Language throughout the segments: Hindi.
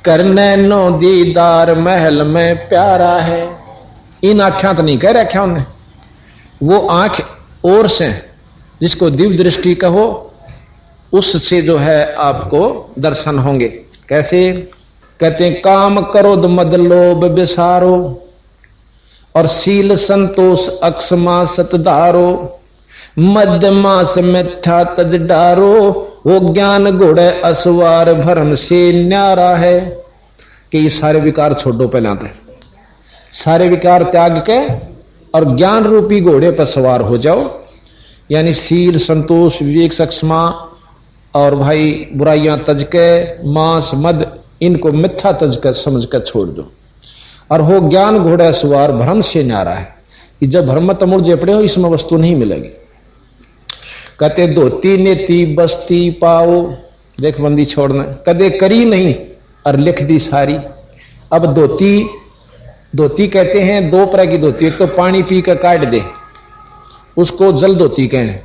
करने नो दीदार महल में प्यारा है। इन आख्या तो नहीं कह रखा उन्हें, वो आंख और से जिसको दिव्य दृष्टि कहो उससे जो है आपको दर्शन होंगे। कैसे कहते हैं, काम क्रोध मद लोभ विसारो और शील संतोष अक्षमा सतधारो, मध्य मास मिथ्या तज डारो, वो ज्ञान गुड़ असवार भरम से न्यारा है। कि ये सारे विकार छोड़ो, पहले आते सारे विकार त्याग के और ज्ञान रूपी घोड़े पर सवार हो जाओ। यानी शील संतोष विवेक सक्षमा और भाई बुराइयां तज के, मांस मद इनको मिथ्या तज कर समझ कर छोड़ दो और हो ज्ञान घोड़ा सवार भ्रम से न्यारा है। कि जब भ्रम मत मुड़ जेपड़े हो इसमें वस्तु नहीं मिलेगी। कहते धोती नेती बस्ती पाओ, देख बंदी छोड़ना कदे करी नहीं और लिख दी सारी। अब धोती कहते हैं दो तरह की धोती, एक तो पानी पी कर काट दे उसको जल धोती कहें,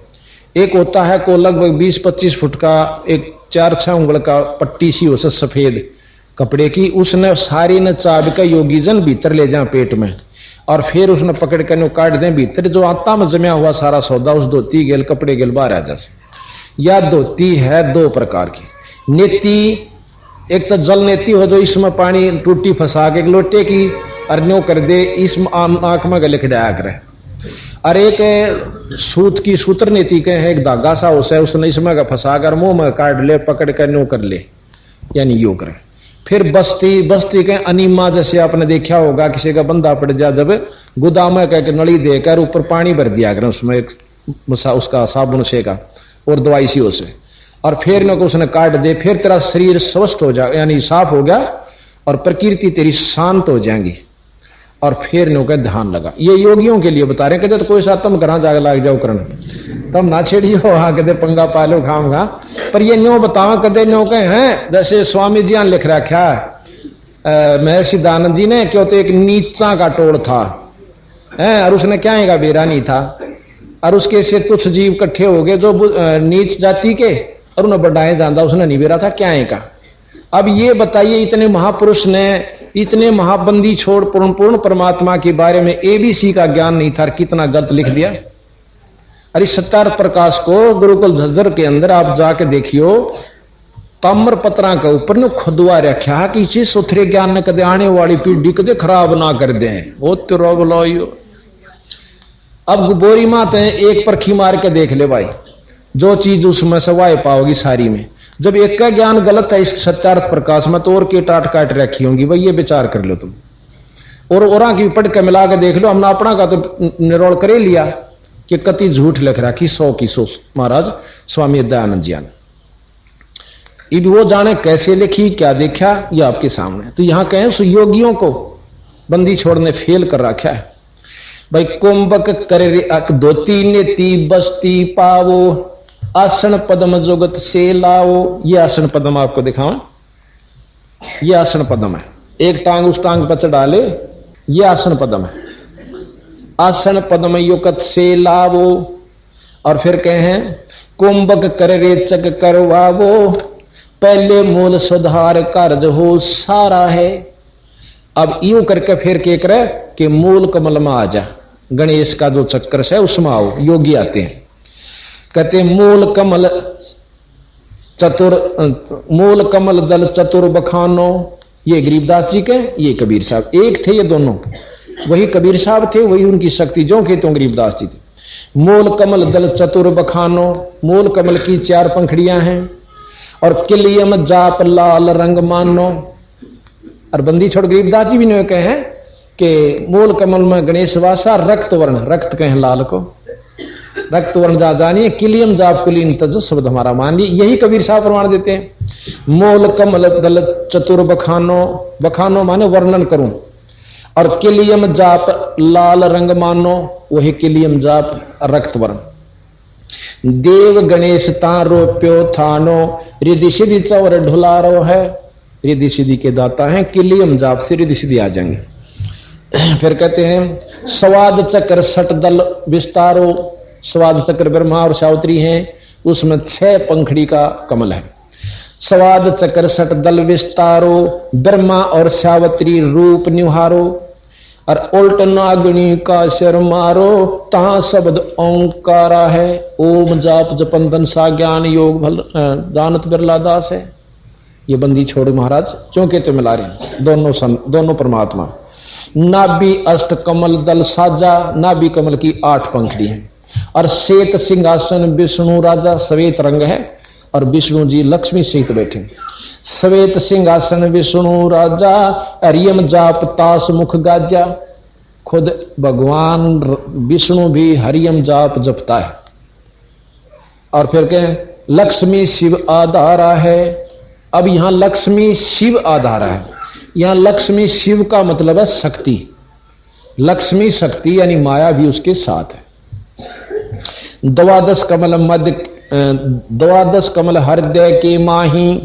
एक होता है को लगभग 20-25 फुट का एक 4-6 उंगल का पट्टी सी हो सफेद कपड़े की, उसने सारी न चाब का योगी जन भीतर ले जाए पेट में और फिर उसने पकड़ कर काट दें भीतर जो आत्मा में जमा हुआ सारा सौदा उस धोती गेल कपड़े गेल बाहर आ जाए। या धोती है दो प्रकार की, नेती एक तो जल नेती हो जो इसमें पानी टूटी फंसा के लोटे की अरन्यो कर दे, इस आंख में गले खिलाया करे। और एक सूत की सूत्र नीति के है, एक धागा सा होता है उसने इसमें का फंसा कर मुंह में काट ले पकड़ कर न्यू कर ले, यानी यो करे। फिर बस्ती के अनीमा जैसे आपने देखा होगा किसी का बंदा पड़ जा जब गोदाम में कह नली देकर ऊपर पानी भर दिया करें उसमें एक उसका साबुन से का और दवाई सी से, और फिर न को उसने काट दे, फिर तेरा शरीर स्वस्थ हो जाए यानी साफ हो गया और प्रकृति तेरी शांत हो जाएंगी और फिर नो का ध्यान लगा। ये योगियों के लिए बता रहे हैं। कहते तो कोई सा तुम घर जाग लाग जाओ करन तब ना छेड़ियो, हाँ कहते पंगा पालो खाम खा, पर ये न्यो बताओ कहते न्यो कहे हैं जैसे स्वामी जी ने लिख रखा है महर्षि दयानंद जी ने, क्यों तो एक नीचा का टोल था है और उसने क्या का बेरा नहीं था और उसके से तुच्छ जीव इकट्ठे हो गए जो नीच जाति के और उन्हें बढ़ाए जाता उसने नहीं बेरा था क्या का। अब ये बताइए इतने महापुरुष ने इतने महाबंदी छोड़ पूर्ण परमात्मा के बारे में एबीसी का ज्ञान नहीं था, कितना गलत लिख दिया। अरे सत्यार्थ प्रकाश को गुरुकुल झज्जर के अंदर आप जाके देखियो, ताम्र पत्रा के ऊपर ने खुदवा रखा कि इसे सुथरे ज्ञान ने कदे आने वाली पीढ़ी कदे खराब ना कर दे। वो तेरा बोलो अब बोरी मात है एक परखी मार के देख ले भाई, जो चीज उसमें सवाए पाओगी सारी में। जब एक का ज्ञान गलत है इस सत्यार्थ प्रकाश में तो और के टाट काट रखी होंगी भाई, ये विचार कर लो तुम और की पढ़ के मिला के देख लो। हमने अपना का तो निरोल करे लिया कि कति झूठ लिख रखी 100 की 100 महाराज स्वामी दयानंद जी ने। अब वो जाने कैसे लिखी क्या देखा ये आपके सामने। तो यहां कहें उस योगियों को बंदी छोड़ने फेल कर रखा है भाई। कुंभक करे धोती नेती बस्ती पावो, आसन पद्म जुगत से लाओ। ये आसन पद्म आपको दिखाऊं, ये आसन पद्म है, एक टांग उस टांग पर चढ़ा ले, ये आसन पद्म है। आसन पद्म युगत से लावो और फिर कहें कुंभक कर रेचक करवावो, पहले मूल सुधार कार्य हो सारा है। अब यूं करके फिर क्या करे कि मूल कमल में आ जा, गणेश का जो चक्कर है उसमें आओ। योगी आते हैं कहते मूल कमल दल चतुर बखानो। ये गरीबदास जी के, ये कबीर साहब एक थे, ये दोनों वही कबीर साहब थे, वही उनकी शक्ति जो के तो गरीबदास जी थे। मूल कमल दल चतुर बखानो, मूल कमल की 4 पंखड़ियां हैं और किलियम जाप लाल रंग मानो। और बंदी छोड़ गरीबदास जी भी ने कहे हैं कि मूल कमल में गणेश वासा, रक्त वर्ण, रक्त कहें लाल को, रक्त वर्ण जा जानिए, किलियम जाप कुलीन तज शब्द हमारा मान ली। यही कबीर साहब प्रमाण देते हैं। मूल कमल दल चतुर बखानो, बखानो माने वर्णन करूं, और किलियम जाप लाल रंग मानो, वही किलियम जाप रक्त वर्ण। देव गणेश तारो प्यो थानो, रिद्धि सिद्धि चौर ढुलारो है, रिद्धि सिद्धि के दाता हैं, किलियम जाप से रिद्धि सिद्धि आ जाएंगे। फिर कहते हैं स्वाद चक्र सट दल विस्तारो, स्वाद चक्र ब्रह्मा और सावित्री हैं, उसमें 6 पंखड़ी का कमल है। स्वाद चक्र सट दल विस्तारो, ब्रह्मा और सावित्री रूप निहारो, और उल्ट नागणी का शर मारो, तहां शब्द ओंकारा है। ओम जाप जपंदन सा ज्ञान योग भल जानत बिरला दास है। ये बंदी छोड़े महाराज चौके तो मिला रहे दोनों परमात्मा। नाभि अष्ट कमल दल साजा, नाभि कमल की 8 पंखड़ी है, और श्वेत सिंहासन विष्णु राजा, श्वेत रंग है और विष्णु जी लक्ष्मी सहित बैठे। श्वेत सिंहासन विष्णु राजा, हरियम जाप तास मुख गाजा। खुद भगवान विष्णु भी हरियम जाप जपता है। और फिर कहें लक्ष्मी शिव आधारा है। अब यहां लक्ष्मी शिव आधारा है। यहां लक्ष्मी शिव का मतलब है शक्ति, लक्ष्मी शक्ति यानी माया भी उसके साथ है। द्वादश कमल हृदय के माही,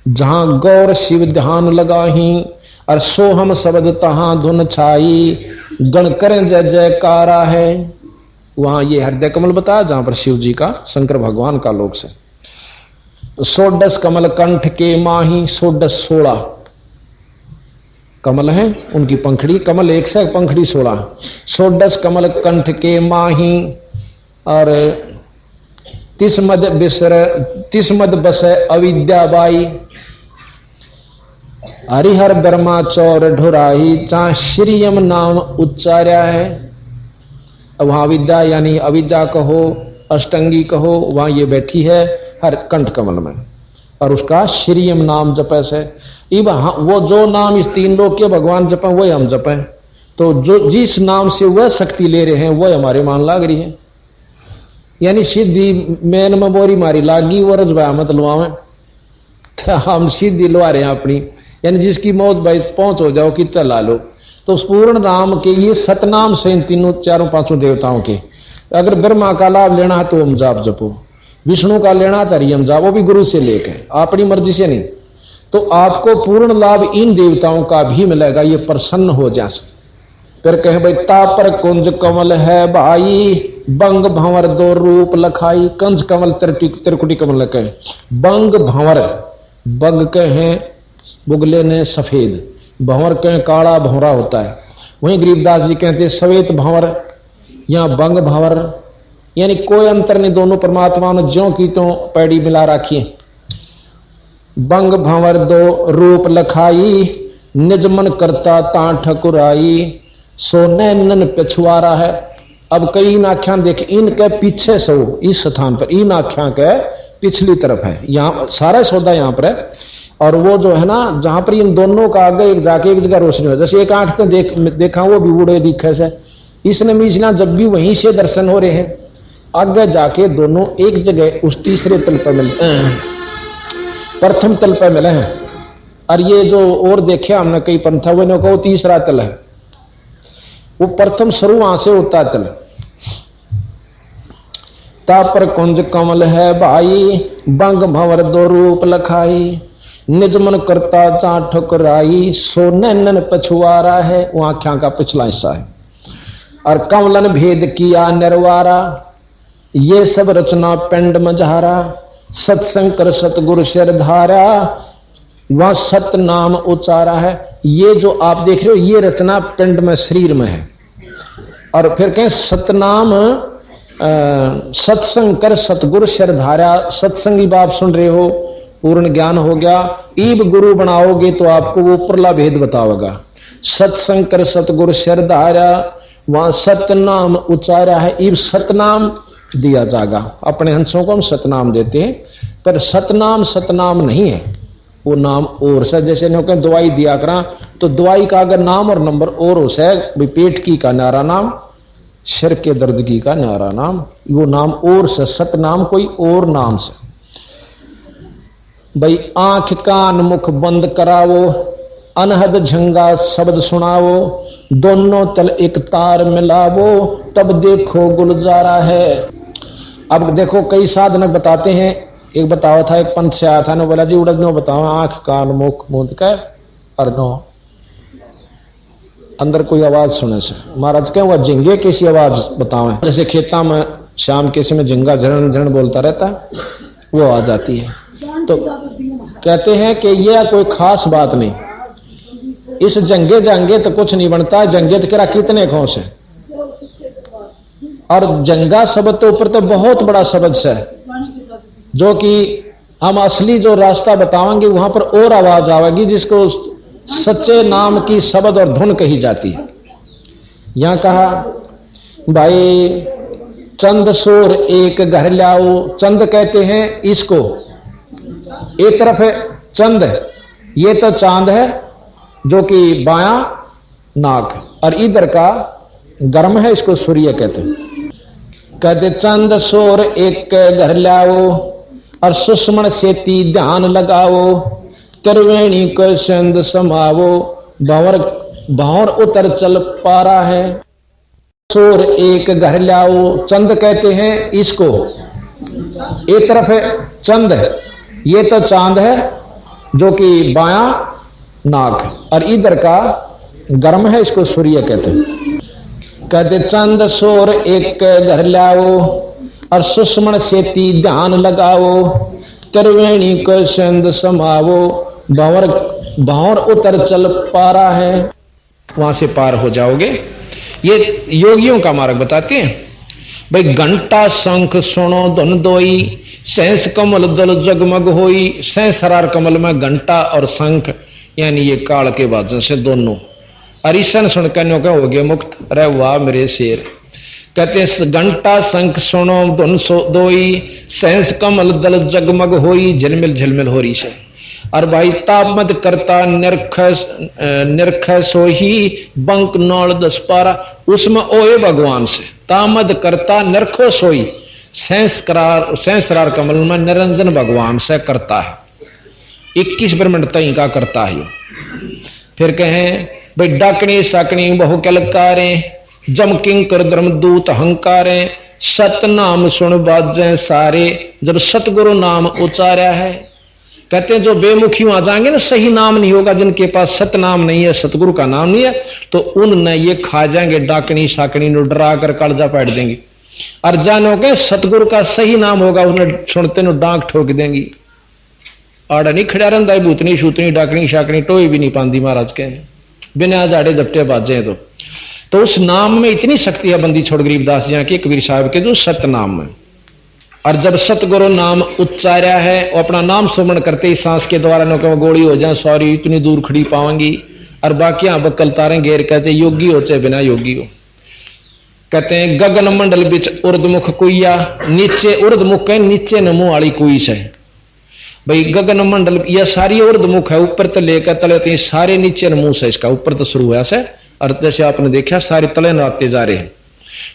जहां गौर शिव ध्यान लगाही, और सोहम शब्द तहां धुन छाई, गण करें जय जयकारा है। वहां ये हृदय कमल बताया जहां पर शिव जी का, शंकर भगवान का लोक से। षोडश कमल कंठ के माही, षोडश 16 कमल हैं उनकी पंखड़ी, कमल 1 से पंखड़ी 16। षोडश कमल कंठ के माही, और 30 मद बस अविद्याबाई, हरिहर ब्रह्मा चौर ढुराही, जहां श्रीयम नाम उच्चार्या है। अब वहां विद्या यानी अविद्या कहो, अष्टंगी कहो, वहां ये बैठी है हर कंठ कमल में, और उसका श्रीयम नाम जपे से। वो जो नाम इस 3 लोक के भगवान जपें वही हम जपें, तो जो जिस नाम से वह शक्ति ले रहे हैं वह हमारे मान लाग रही है। यानी सिद्धि मैन में बोरी मारी लागी वो रजवाया मत लुआवे, हम सिद्धि लुआ रहे हैं अपनी, यानी जिसकी मौत भाई पहुंच हो जाओ कितना ला लो। तो उस पूर्ण नाम के ये सतनाम से इन 3 4 5 देवताओं के, अगर ब्रह्मा का लाभ लेना है तो ओम जाप जपो, विष्णु का लेना है तो हरियम जाप, वो भी गुरु से लेके अपनी मर्जी से नहीं। तो आपको पूर्ण लाभ इन देवताओं का भी मिलेगा, ये प्रसन्न हो जा। फिर कहे भाई तापर कुंज कमल है भाई, बंग भंवर 2 रूप लखाई। कंज कमल त्रिकुटी कमल कहे, बंग भंवर, बंग कहे बुगले ने सफेद, भंवर कहे काला भंवरा होता है। वहीं गरीबदास जी कहते श्वेत भंवर, यहां बंग भंवर, यानी कोई अंतर नहीं, दोनों परमात्मा ने ज्यों की तो पैड़ी मिला रखी। बंग भंवर 2 रूप लखाई, निज मन करता ता ठकुराई, सो नैनन पिछुआरा है। अब कई इन आख्यान देखे, इनके पीछे सो इस स्थान पर, इन आख्यान के पिछली तरफ है, यहां सारा सौदा यहां पर है। और वो जो है ना जहां पर इन दोनों का आगे एक जाके एक जगह रोशनी हो, जैसे एक आंख तो देखा वो भी बूढ़े दिखे से, इसने मीचना जब भी वहीं से दर्शन हो रहे हैं, आगे जाके दोनों एक जगह उस तीसरे तल पर मिलते हैं, प्रथम तल पर मिले हैं। और ये जो और देखे हमने कई पंथा हुए ने कहो तीसरा तल है, वो प्रथम शुरू वहां से होता तल। तापर कुंज कमल है भाई, बंग भंवर 2 रूप लखाई, निज मन करता चा ठुकराई, सो नैनन पछुआरा है। वो आख्या का पिछला हिस्सा है। और कमलन भेद किया निर्वारा, ये सब रचना पिंड मझारा, सत्संग कर सतगुरु सिर धारा, वह सत नाम उचारा है। ये जो आप देख रहे हो ये रचना पिंड में शरीर में है। और फिर कहें सतनाम सत्संग कर सतगुरु सिर धारा, सत्संगी बाप सुन रहे हो, पूर्ण ज्ञान हो गया, ईब गुरु बनाओगे तो आपको वो उपरला भेद बताओगा। सत्संग कर सतगुरु सिर धारा, वहां सतनाम उचारा है, ईब सतनाम दिया जाएगा। अपने हंसों को हम सतनाम देते हैं, पर सतनाम सतनाम नहीं है, वो नाम और से। जैसे दवाई दिया करा तो दवाई का अगर नाम और नंबर और हो से, पेट की का न्यारा नाम, सिर के दर्द की का न्यारा नाम, वो नाम और से, सतनाम कोई और नाम से। भाई आंख कान मुख बंद करावो, अनहद झंगा शब्द सुनावो, दोनों तल एक तार मिलावो, तब देखो गुलजारा है। अब देखो कई साधनक बताते हैं, एक बतावा था, एक पंथ से आया था, बोला जी उड़द नो बताओ, आंख कान मुख मूंद के और नो अंदर कोई आवाज सुने से। महाराज क्या हुआ झिंगे कैसी आवाज बताओ, जैसे खेता में शाम के समय झिंगा झरण झरण बोलता रहता है, वो आ जाती है। तो कहते हैं कि यह कोई खास बात नहीं, इस जंगे जंगे तो कुछ नहीं बनता, जंगे तो करा कितने खोस है। और जंगा शब्द तो ऊपर तो बहुत बड़ा शब्द है, जो कि हम असली जो रास्ता बताएंगे वहां पर और आवाज आवेगी, जिसको सच्चे नाम की शब्द और धुन कही जाती है। यहां कहा भाई चंद सोर एक घर लाओ, चंद कहते हैं इसको, एक तरफ है चंद, ये तो चांद है जो कि बायां नाक, और इधर का गर्म है, इसको सूर्य कहते हैं। कहते चंद सोर एक घर लाओ और सुषमण सेती ध्यान लगाओ, त्रिवेणी को संद समावो, भंवर भंवर उतर चल पारा है। सोर एक घर लाओ, चंद कहते हैं इसको, एक तरफ है चंद, ये तो चांद है जो कि बायां नाक, और इधर का गर्म है, इसको सूर्य कहते हैं। कहते चंद सोर एक घर लाओ और सुषमण सेती ध्यान लगाओ, त्रिवेणी को संद समावो, भंवर भंवर उतर चल पारा है। वहां से पार हो जाओगे। ये योगियों का मार्ग बताते हैं। भाई घंटा शंख सुनो धुन दोई, सहस कमल दल जगमग होई। सहस हरार कमल में घंटा और शंख यानी ये काल के वाजन से दोनों, अरिशन सुन कन्यों का हो गया मुक्त। अरे वाह मेरे शेर। कहते हैं घंटा शंख सुनो धुन दोई, सहस कमल दल जगमग होई। झिलमिल झिलमिल हो रही से। और भाई तापमद करता निरख सोही, बंक नौल दस पारा। उसमें ओए भगवान से तामद करता निरखो सोई, सहस्रार कमल में निरंजन भगवान से करता है। 21 ब्रह्मंड तई का करता है। फिर कहें भाई डाकणी साकणी बहु कलकारे, जम किंकर धर्मदूत अहंकारे। सत नाम सुन बाजें सारे, जब सतगुरु नाम उचारा है। कहते हैं जो बेमुखी आ जाएंगे ना, सही नाम नहीं होगा, जिनके पास सत नाम नहीं है, सतगुरु का नाम नहीं है, तो उन ये खा जाएंगे डाकनी साकनी, डरा कर कालजा पैट देंगे। और जानो के सतगुरु का सही नाम होगा, उन्हें सुनते नु डांक ठोक देंगी। आड़ा नहीं खड़ा रहा भूतनी शूतनी डाकनी शाकनी टोई भी नहीं पाती महाराज के, बिना जाड़े जपटे बाजे। तो उस नाम में इतनी शक्ति है, बंदी छोड़ गरीबदास जी के कबीर साहब के, जो सत नाम है। और जब सतगुरु नाम उच्चार्या है, वो अपना नाम सुमरण करते ही सांस के द्वारा नो के गोली हो जाए, सॉरी इतनी दूर खड़ी पावेंगी। और बाकी बकल तारे घेर कहते योगी हो चाहे बिना योगी हो। कहते हैं गगन मंडल बिच उर्दमुख कुइया, नीचे उर्दमुख है, नीचे नमो वाली कुई से। भाई गगन मंडल यह सारी उर्दमुख है, ऊपर तो लेकर तले सारे नीचे नमूह से, इसका ऊपर तो शुरू हुआ से, और जैसे आपने देखा सारे तले नाते जा रहे हैं।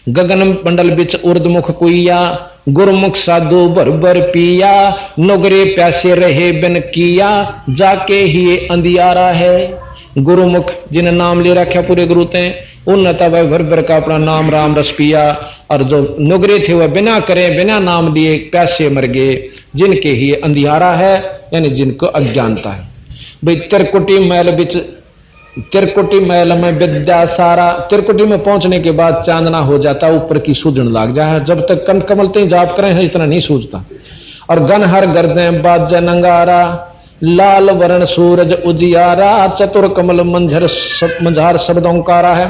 गगन मंडल बिच उर्दमुख कुइया, गुरमुख साधु भर भर पिया। नोगरे प्यासे रहे बिन किया, जाके ही अंधियारा है। गुरुमुख जिन्हें नाम ले रखा पूरे गुरु थे, उन्नता वह भर भर का अपना नाम राम रस पिया। और जो नोगरे थे वह बिना करे बिना नाम लिए प्यासे मर गए, जिनके ही अंधियारा है, यानी जिनको अज्ञानता है। भाई त्रिकुटी मैल बिच, त्रिकुटी मैल में विद्या सारा। त्रिकुटी में पहुंचने के बाद चांदना हो जाता, ऊपर की सूझन लग जाए। जब तक कंठ कमल ते जाप करें इतना नहीं सूझता। और गन हर गर्दे बाज नंगारा, लाल वर्ण सूरज उजियारा। चतुर कमल मंझार शब्द ओंकारा है।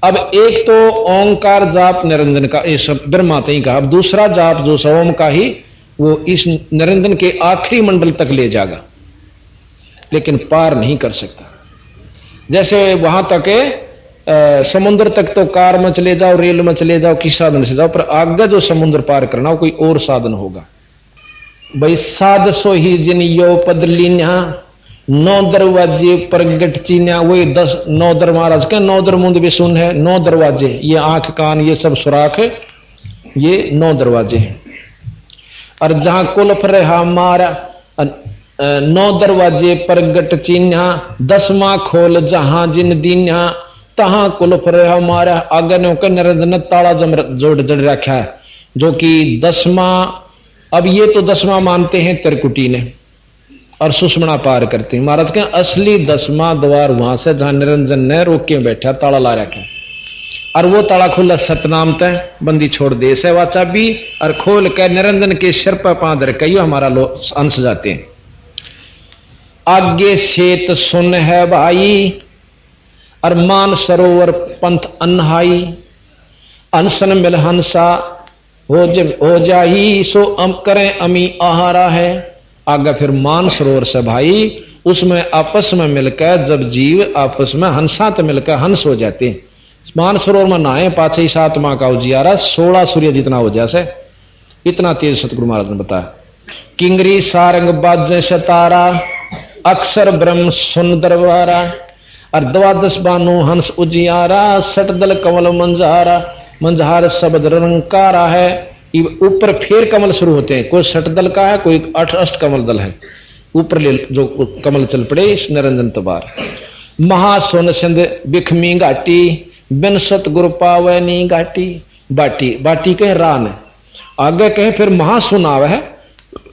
अब एक तो ओंकार जाप निरंजन का, ये सब ब्रह्मा ही का। अब दूसरा जाप जो सोम का ही, वो इस निरंजन के आखिरी मंडल तक ले जाएगा, लेकिन पार नहीं कर सकता। जैसे वहां तक समुद्र तक तो कार में चले जाओ, रेल में चले जाओ, किस साधन से जाओ, पर आगे जो समुद्र पार करना हो कोई और साधन होगा। भाई साध सो ही जिन यो पद लीन्या, 9 दरवाजे प्रगट चीन्या। वही 9 दर महाराज के 9 दर मुंद भी सुन है। 9 दरवाजे, ये आंख कान ये सब सुराख है, ये 9 दरवाजे हैं। और जहां कुलफ रहा मारा, 9 दरवाजे प्रगट चिन्हा। 10वां खोल जहां जिन दीन्हा, तहां कुलफ रहा मारा। आगे ने निरंजन ताला जोड़ जड़ रखा है, जो कि 10वां। अब ये तो 10वां मानते हैं त्रिकुटी ने, और सुषमणा पार करते हैं। महाराज के असली 10वां द्वार वहां से जहां निरंजन ने रोक के बैठा, ताला ला रखा, और वो ताला खुला सतनाम तय बंदी छोड़ दे से वाचा भी, और खोल के निरंजन के सिर पर पांच रखे, हमारा अंश जाते हैं। आगे सेत सुन है भाई, और मान सरोवर पंथ अनहाई, अनसन मिल हंसा हो जाही, सो करें अमी आहारा है। आगे फिर मान सरोवर से भाई, उसमें आपस में मिलकर जब जीव आपस में हंसा तो मिलकर हंस हो जाते हैं। मान सरोवर में नहाए पाछे 7 माह का उजियारा 16 सूर्य जितना हो जैसे, इतना तेज सतगुरु महाराज ने बताया। किंगरी सारंग बाजे सतारा, अक्षर ब्रह्म सुन दरबारा, और 12 बानु हंस उजियारा, सटदल कमल मंझारा, मंझार शब्द रंकारा है। ऊपर फिर कमल शुरू होते हैं, कोई सटदल का है, कोई अष्ट कमल दल है, ऊपर ले जो कमल चल पड़े इस निरंजन तबार। महासोन सिंध बिखमी घाटी, बिन सतगुरु पावनी घाटी, बाटी बाटी कहे रान है। आगे कहे फिर महासुन आवे है,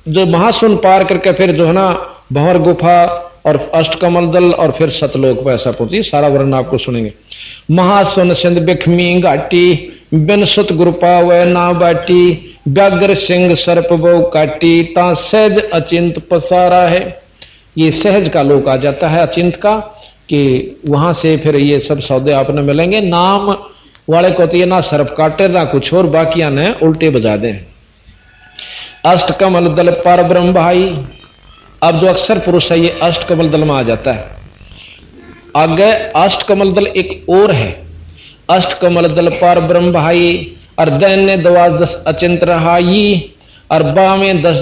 जो महासुन पार करके फिर जो है ना भंवर गुफा और अष्टकमल दल और फिर सतलोक पर ऐसा पहुंची। सारा वर्णन आपको सुनेंगे। महासुन सिंध बिखमी घाटी, बिन सतगुरु पावै ना बाटी, व्याघ्र सिंह सर्प बहु काटी, ता सहज अचिंत पसारा है। ये सहज का लोक आ जाता है, अचिंत का, कि वहां से फिर ये सब सौदे आपने मिलेंगे। नाम वाले को तो ये ना सर्प काटे ना कुछ और, बाकिया ने उल्टे बजा दे। अष्टकमल दल पर ब्रह्म भाई, अब जो अक्षर पुरुष है ये अष्टकमल दल में आ जाता है। आगे अष्टकमल दल एक और है, अष्टकमल दल पर ब्रह्म भाई, और दैन्य 12 अचिंत रहाई, और बावें 10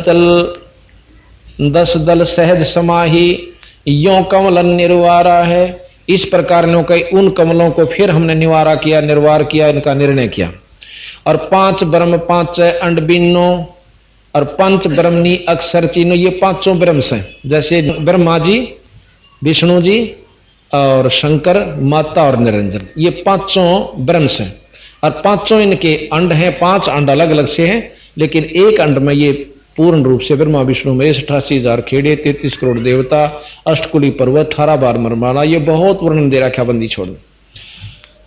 दल सहज समाही, यो कमल निर्वारा है। इस प्रकार ने कई उन कमलों को फिर हमने निवारा किया, निर्वार किया, इनका निर्णय किया। और 5 ब्रह्म 5 अंड बीनो, और 5 ब्रह्मनी अक्षर चीनो, ये 5 ब्रह्म हैं। जैसे ब्रह्मा जी, विष्णु जी और शंकर, माता और निरंजन, ये 5 ब्रह्म हैं। और 5 इनके अंड हैं, 5 अंड अलग अलग से हैं, लेकिन एक अंड में ये पूर्ण रूप से ब्रह्मा विष्णु महेश 88,000 खेड़े, 33 करोड़ देवता, अष्टकुली पर्वत, 18 बार मरमाना, ये बहुत वर्णन दे रखा बंदी छोड़।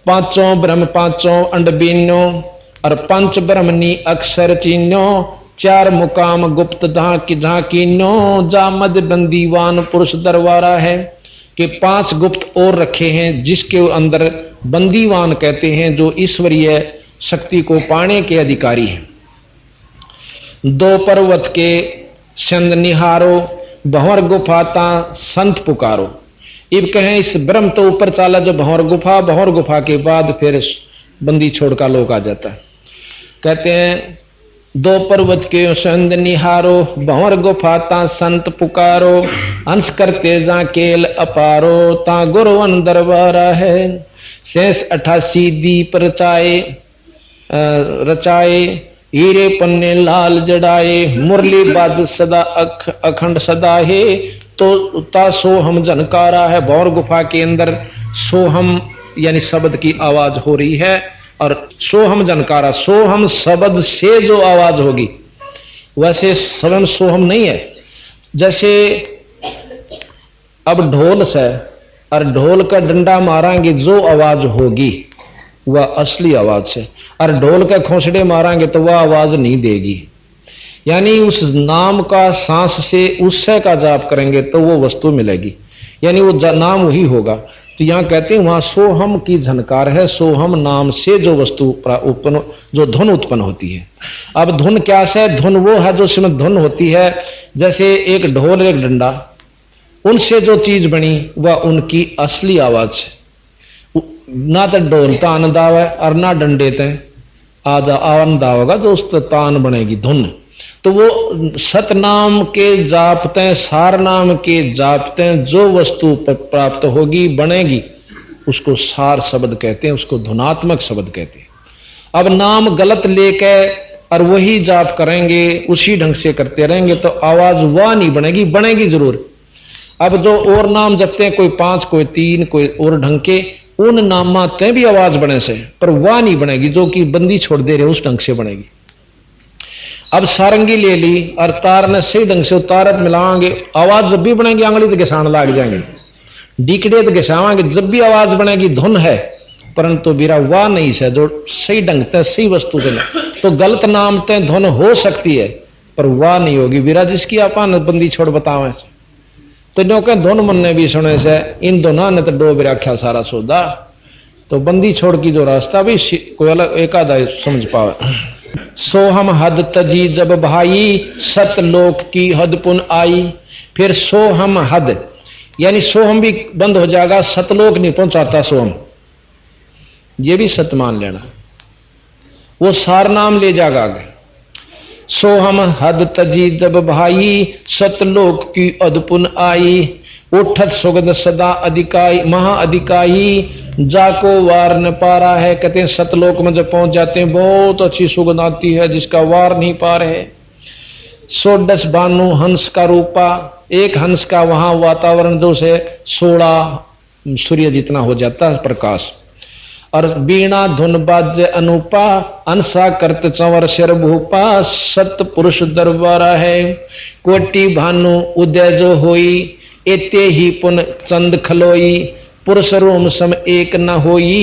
5 ब्रह्म 5 अंड बीनो, और 5 ब्रह्मनी अक्षर चीनो, 4 मुकाम गुप्त झाकीनो, जामद बंदीवान पुरुष दरबारा है। कि 5 गुप्त और रखे हैं, जिसके अंदर बंदीवान कहते हैं, जो ईश्वरीय शक्ति को पाने के अधिकारी हैं। 2 पर्वत के संद निहारो, भंवर गुफाता संत पुकारो। इब कहें इस ब्रह्म तो ऊपर चाला जो भंवर गुफा के बाद फिर बंदी छोड़ का लोक आ जाता है। कहते हैं 2 पर्वत के संद निहारो, भंवर गुफाता संत पुकारो, अंश करते जा केल अपारो, ता गुरुवन दरबारा है। शेष 88 दीप रचाए, हीरे पन्ने लाल जड़ाए, मुरली बाज सदा अखंड सदा है। तो ता सोहम झनकारा है। भंवर गुफा के अंदर सोहम यानी शब्द की आवाज हो रही है, और सोहम झनकारा, सोहम शब्द से जो आवाज होगी, वैसे सवन सोहम नहीं है। जैसे अब ढोल से और ढोल का डंडा मारांगे, जो आवाज होगी वह असली आवाज है, और ढोल के खोसड़े मारांगे तो वह आवाज नहीं देगी। यानी उस नाम का सांस से उससे का जाप करेंगे तो वो वस्तु मिलेगी, यानी वो नाम वही होगा। तो यहां कहते हैं वहां सोहम की झनकार है, सोहम नाम से जो वस्तु उत्पन्न, जो धुन उत्पन्न होती है। अब धुन क्या है? धुन वो है जो उसमें धुन होती है, जैसे एक ढोल एक डंडा, उनसे जो चीज बनी वह उनकी असली आवाज है। ना तो ढोल तान दाव है और ना डंडे ते आधा आवन दावेगा, जो उस तान बनेगी धुन। तो वो सतनाम के जापते, सार नाम के जापते जो वस्तु प्राप्त होगी बनेगी, उसको सार शब्द कहते हैं, उसको धुनात्मक शब्द कहते हैं। अब नाम गलत लेके और वही जाप करेंगे, उसी ढंग से करते रहेंगे तो आवाज वह नहीं बनेगी, बनेगी जरूर। अब जो और नाम जपते हैं, कोई 5 कोई 3 कोई और ढंग के, उन नामाते भी आवाज बने से, पर वह नहीं बनेगी जो कि बंदी छोड़ दे रहे उस ढंग से बनेगी। अब सारंगी ले ली और तार ने सही ढंग से उतारत मिलाएंगे, आवाज जब भी बनेगी आंगली तो घिसान लाग जाएंगे, डीकड़े तो घिसावांगे, जब भी आवाज बनेगी धुन है, परंतु बिरा वाह नहीं से जो सही ढंग से सही वस्तु से। तो गलत नाम ते धुन हो सकती है पर वाह नहीं होगी बिरा, जिसकी अपन बंदी छोड़ बतावे। तो जो के दोनों मन ने भी सुने से इन दोनों ने तो डोब रखा सारा सौदा। तो बंदी छोड़ की जो रास्ता भी कोई अलग एक आधा समझ पावे। सो हम हद तजी जब भाई सत लोक की हद पुन आई। फिर सो हम हद यानी सो हम भी बंद हो जाएगा, सतलोक नहीं पहुंचाता सो हम, ये भी सत मान लेना, वो सार नाम ले जाएगा आगे। सो हम हद तजी जब भाई सतलोक की अदपुन आई। उठत सुगंध सदा अधिकाई महा अधिकाई जाको वार न पा रहा है। कहते हैं सतलोक में जब पहुंच जाते हैं बहुत अच्छी सुगंध आती है जिसका वार नहीं पा रहे। सोडस भानु हंस का रूपा, एक हंस का वहां वातावरण जो से 16 सूर्य जितना हो जाता है प्रकाश। और बीणा धुन बाज अनुपा अंसा करत चंवर शर भूपा। सत पुरुष दरबारा है कोटि भानु उदय जो होई। एते ही पुन चंद खलोई पुरुष रोम सम एक न होई।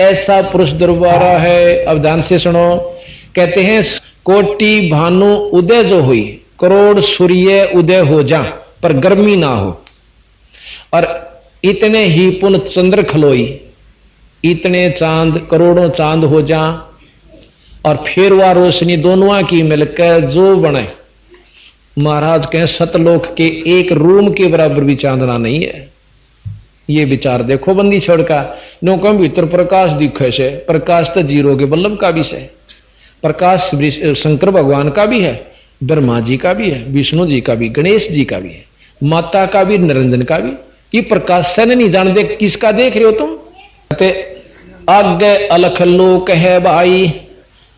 ऐसा पुरुष दरबारा है। अब ध्यान से सुनो, कहते हैं कोटि भानु उदय जो हुई, करोड़ सूर्य उदय हो जा पर गर्मी ना हो। और इतने ही पुन चंद्र खलोई, इतने चांद करोड़ों चांद हो जा। और फिर वह रोशनी दोनों की मिलकर जो बने। महाराज कहें सतलोक के एक रूम के बराबर भी चांदना नहीं है। ये विचार देखो बंदी छोड़ का नो कम भीतर प्रकाश दिखे से। प्रकाश तो जीरो के बल्लभ का भी है, प्रकाश शंकर भगवान का भी है, ब्रह्मा जी का भी है, विष्णु जी का भी, गणेश जी का भी है, माता का भी, निरंजन का भी। ये प्रकाश से नहीं जान दे किसका देख रहे हो तुम। कहते आगे अलख लोक है भाई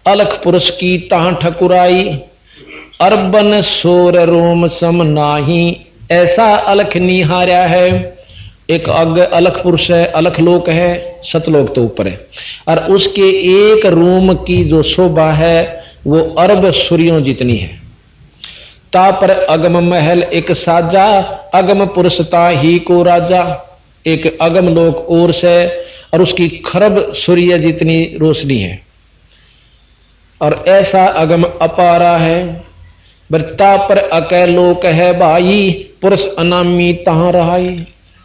अलख पुरुष की ताह ठकुराई। अरबन सोर रोम सम नाही ऐसा अलख निहारा है। एक आगे अलख पुरुष है, अलख लोक है, सतलोक तो ऊपर है। और उसके एक रूम की जो शोभा है वो अरब सूर्यों जितनी है। ता पर अगम महल एक साजा अगम पुरुषता ही को राजा। एक अगम लोक और से और उसकी खरब सूर्य जितनी रोशनी है। और ऐसा अगम अपारा है। वृत्ता पर अकै लोक है भाई पुरुष अनामी तहां रहाई।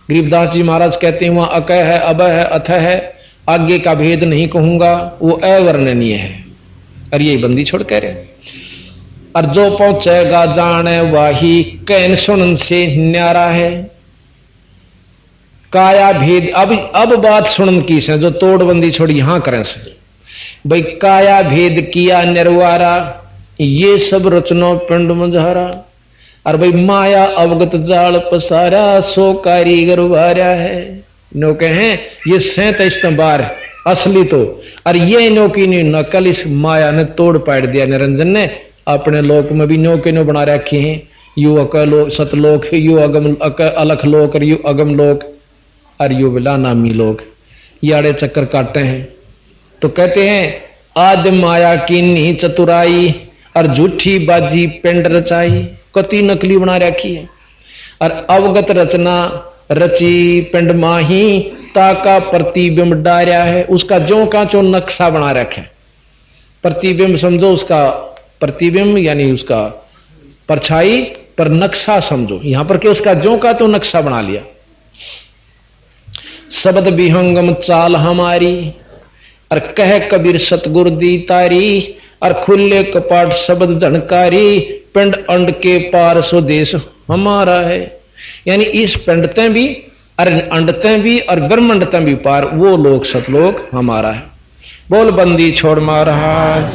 गरीबदास जी महाराज कहते हैं वहां अकै है, अभय है, अथ है, आगे का भेद नहीं कहूंगा, वो अवर्णनीय है। और यही बंदी छोड़ कह रहे। और जो पहुंचेगा जाने वाही कैन सुनन से न्यारा है। काया भेद अब बात सुनन की से जो तोड़बंदी छोड़ी यहां करें से भाई काया भेद किया निर्वारा ये सब रचनो पिंड मुझारा। और भाई माया अवगत जाल पसारा सो कारीगर वारा है। नो कहें ये 37 बार असली तो और ये नो की नकल इस माया ने तोड़ पाड़ दिया। निरंजन ने अपने लोक में भी नो के नो बना रखे हैं। यू अकलो सतलोक, यू अगम अलख लोक और यू अगम लोक और यू बिला नामी लोक, ये आड़े चक्कर काटते हैं। तो कहते हैं आदि माया की नी चतुराई और झूठी बाजी पिंड रचाई। कति नकली बना रखी है। और अवगत रचना रची पिंड माही ताका प्रतिबिंब डारा है। उसका जो का जो नक्शा बना रखे। प्रतिबिंब समझो, उसका प्रतिबिंब यानी उसका परछाई पर नक्शा समझो। यहां पर के उसका जो का तो नक्शा बना लिया। शब्द विहंगम चाल हमारी और कह कबीर सतगुर दी तारी। और खुले कपाट शब्द धनकारी पिंड अंड के पार स्वदेश हमारा है। यानी इस पिंडते भी और अंडते भी और ब्रह्मंडते भी पार वो लोक सतलोक हमारा है। बोल बंदी छोड़ महाराज।